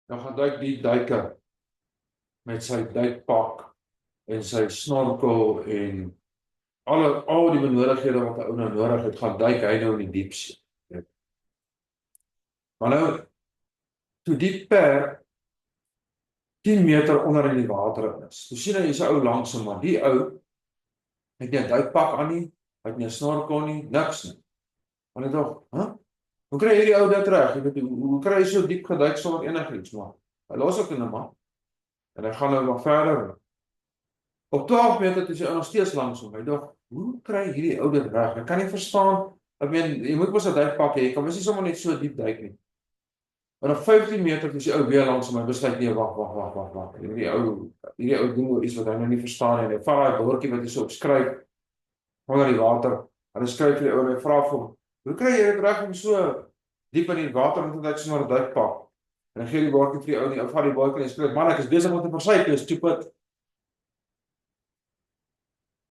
dan gaan duik die duiker met sy duikpak en sy snorkel en al die benodighede wat 'n ou nou nodig het, gaan duik hy nou in die diepsee. Maar nou, toe die perd 10 meter onder in die water is, toe sien hy is 'n ou langs hom, maar die ou het nie 'n duikpak aan nie, hy het nie 'n snorkel nie, niks nie. En hy dink, hoe kry hierdie ou dit reg? Hoe kry hy so diep geduik sonder enigiets? Maar hy los dit nou maar. En hy gaan nou nog verder. Op 12 meter is hy nog steeds langs hom. Hy dink, hoe kry hierdie ou dit reg? Ek kan nie verstaan. Ek meen, jy moet mos 'n duikpak hê. Jy kan mos nie sommer net so diep duik nie. En op 15 meter is die ou weer langs hom. Hy besluit nee, wag. Hierdie ou doen nou iets wat hy nou nie verstaan nie. Hy vat daai bordjie wat hy so opskryf onder die water. En hy skryf vir die ou en hy vra vir hom, hoe kry jy dit reg om so diep in die water met net sommer 'n duikpak? En hy gee die bordjie vir die ou en die ou vat die bordjie en skryf, man, ek is besig om te versuip, jy stupid.